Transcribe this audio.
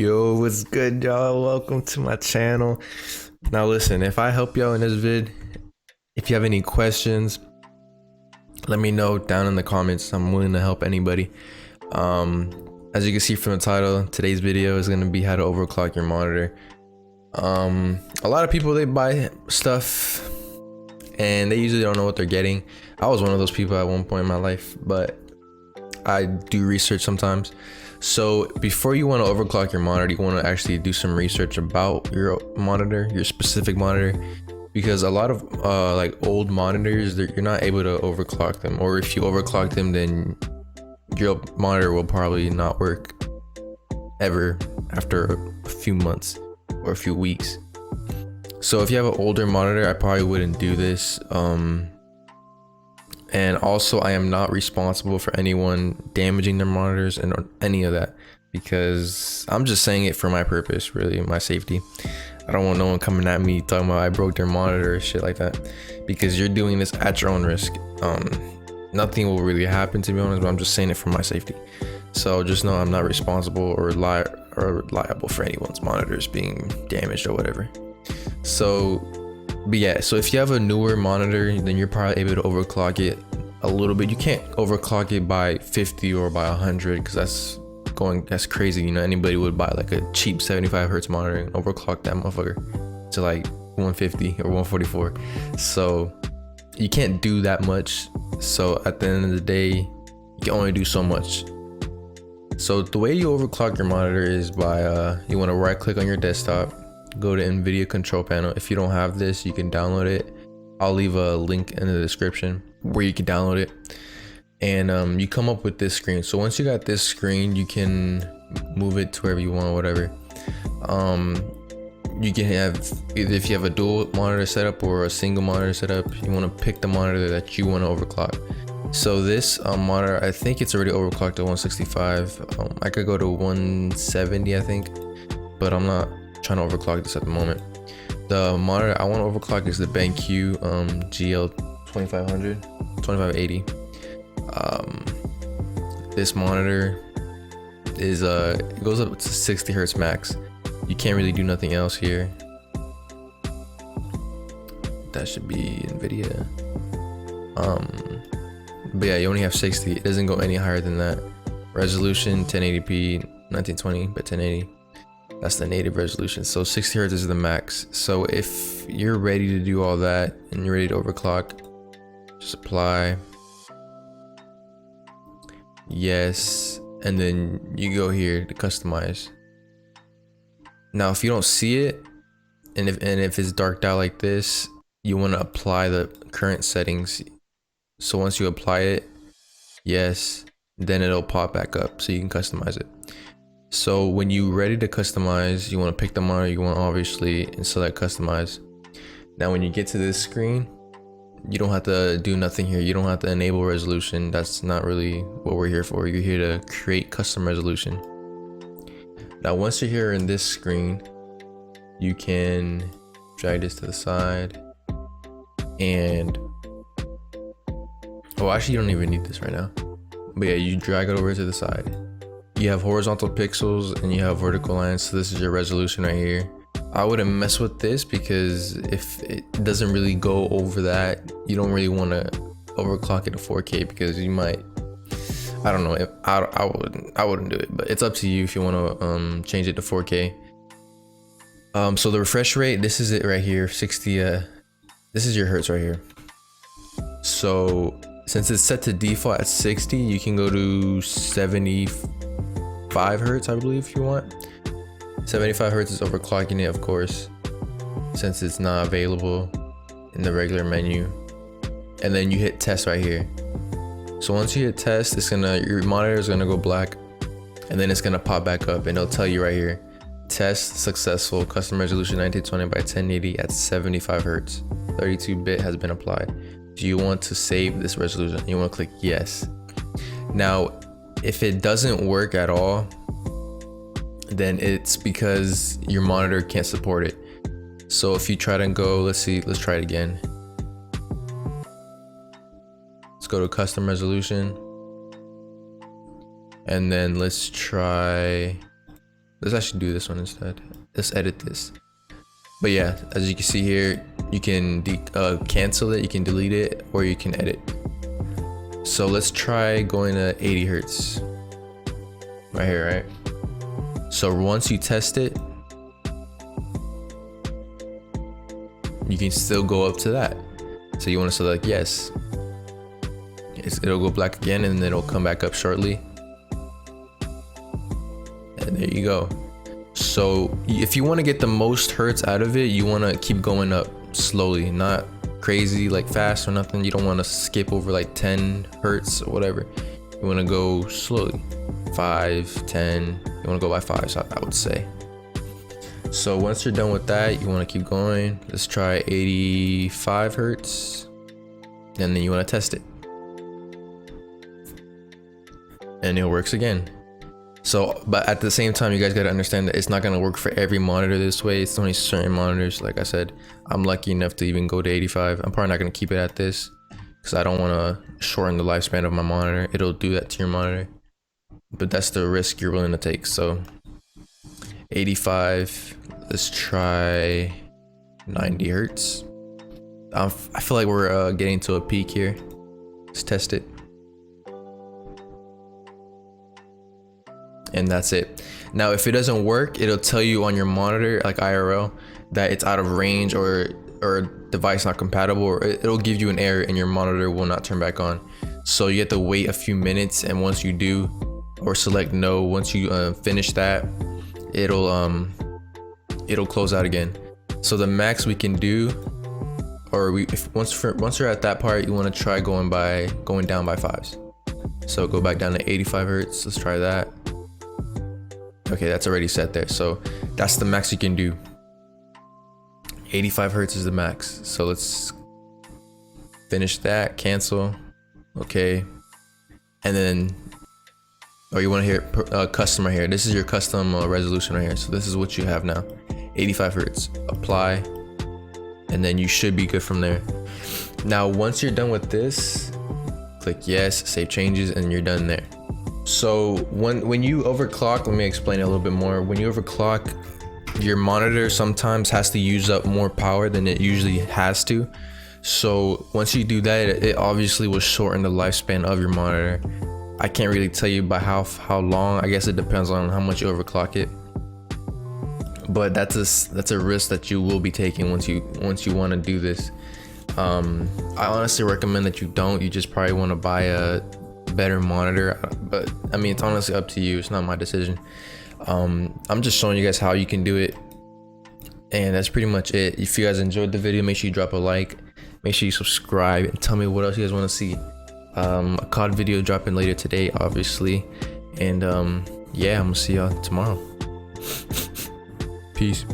Yo, what's good, y'all? Welcome to my channel. Now listen, if I help y'all in this vid, if you have any questions, let me know down in the comments. I'm willing to help anybody. As you can see from the title, today's video is going to be how to overclock your monitor. A lot of people, they buy stuff and they usually don't know what they're getting. I was one of those people at one point in my life, but I do research sometimes. So before you want to overclock your monitor, you want to actually do some research about your monitor, your specific monitor, because a lot of like old monitors, you're not able to overclock them, or if you overclock them, then your monitor will probably not work ever after a few months or a few weeks. So if you have an older monitor, I probably wouldn't do this. And also, I am not responsible for anyone damaging their monitors and any of that, because I'm just saying it for my purpose, really, my safety. I don't want no one coming at me talking about I broke their monitor or shit like that, because you're doing this at your own risk. Nothing will really happen, to be honest, but I'm just saying it for my safety. So just know I'm not responsible or liable for anyone's monitors being damaged or whatever. But yeah, so if you have a newer monitor, then you're probably able to overclock it a little bit. You can't overclock it by 50 or by 100, because that's crazy. You know, anybody would buy like a cheap 75 hertz monitor and overclock that motherfucker to like 150 or 144. So you can't do that much. So at the end of the day, you can only do so much. So the way you overclock your monitor is by you want to right click on your desktop, go to NVIDIA control panel. If you don't have this, you can download it. I'll leave a link in the description where you can download it. And you come up with this screen. So once you got this screen, you can move it to wherever you want, whatever. You can have, either if you have a dual monitor setup or a single monitor setup, you want to pick the monitor that you want to overclock. So this monitor, I think it's already overclocked to 165. I could go to 170, I think, but I'm not trying to overclock this at the moment. The monitor I want to overclock is the BenQ GL 2580. This monitor is it goes up to 60 hertz max. You can't really do nothing else here. That should be NVIDIA. But yeah, you only have 60. It doesn't go any higher than that. Resolution 1080p 1920 by 1080. That's the native resolution. So 60 hertz is the max. So if you're ready to do all that and you're ready to overclock, just apply. Yes. And then you go here to customize. Now, if you don't see it, and if it's darked out like this, you want to apply the current settings. So once you apply it, yes, then it'll pop back up so you can customize it. So when you're ready to customize, you want to pick the monitor you want, obviously, and select customize. Now when you get to this screen, you don't have to do nothing here. You don't have to enable resolution. That's not really what we're here for. You're here to create custom resolution. Now once you're here in this screen, you can drag this to the side, and actually you don't even need this right now, but yeah, you drag it over to the side. You have horizontal pixels and you have vertical lines. So this is your resolution right here. I wouldn't mess with this, because if it doesn't really go over that, you don't really want to overclock it to 4K, because you might, I don't know, if I wouldn't do it, but it's up to you if you want to change it to 4K. So the refresh rate, this is it right here, 60. This is your hertz right here. So since it's set to default at 60, you can go to 75 hertz, I believe, if you want. 75 hertz is overclocking it, of course, since it's not available in the regular menu. And then you hit test right here. So once you hit test, your monitor is gonna go black, and then it's gonna pop back up, and it'll tell you right here, test successful, custom resolution 1920 by 1080 at 75 hertz. 32-bit has been applied. Do you want to save this resolution? You want to click yes. Now, if it doesn't work at all, then it's because your monitor can't support it. So if you try to go, let's try it again. Let's go to custom resolution. And then let's try Let's actually do this one instead. Let's edit this. But yeah, as you can see here, you can cancel it, you can delete it, or you can edit. So let's try going to 80 hertz right here, right? So once you test it, you can still go up to that. So you want to select yes. It'll go black again and then it'll come back up shortly. And there you go. So if you want to get the most hertz out of it, you want to keep going up slowly, not crazy like fast or nothing. You don't want to skip over like 10 hertz or whatever. You want to go slowly, 5, 10. You want to go by 5, so I would say. So once you're done with that, you want to keep going. Let's try 85 hertz, and then you want to test it, and it works again. So, but at the same time, you guys got to understand that it's not going to work for every monitor this way. It's only certain monitors. Like I said, I'm lucky enough to even go to 85. I'm probably not going to keep it at this because I don't want to shorten the lifespan of my monitor. It'll do that to your monitor, but that's the risk you're willing to take. So 85, let's try 90 hertz. I feel like we're getting to a peak here. Let's test it. And that's it. Now if it doesn't work, it'll tell you on your monitor, like IRL, that it's out of range or device not compatible, or it'll give you an error and your monitor will not turn back on. So you have to wait a few minutes, and once you do, or select no, once you finish that, it'll close out again. So the max we can do, or once you're at that part, you want to try going down by 5s. So go back down to 85 hertz. Let's try that. Okay, that's already set there. So that's the max you can do. 85 hertz is the max. So let's finish that, cancel. Okay. And then, you want to hear custom right here. This is your custom resolution right here. So this is what you have now. 85 hertz, apply. And then you should be good from there. Now, once you're done with this, click yes, save changes, and you're done there. So when you overclock, let me explain it a little bit more. When you overclock, your monitor sometimes has to use up more power than it usually has to. So once you do that, it obviously will shorten the lifespan of your monitor. I can't really tell you by how long. I guess it depends on how much you overclock it. But that's a risk that you will be taking once you want to do this. I honestly recommend that you don't. You just probably want to buy a better monitor, but I mean, it's honestly up to you. It's not my decision. I'm just showing you guys how you can do it, and that's pretty much it. If you guys enjoyed the video, make sure you drop a like, make sure you subscribe, and tell me what else you guys want to see. A COD video dropping later today, obviously, and yeah, I'm gonna see y'all tomorrow. Peace.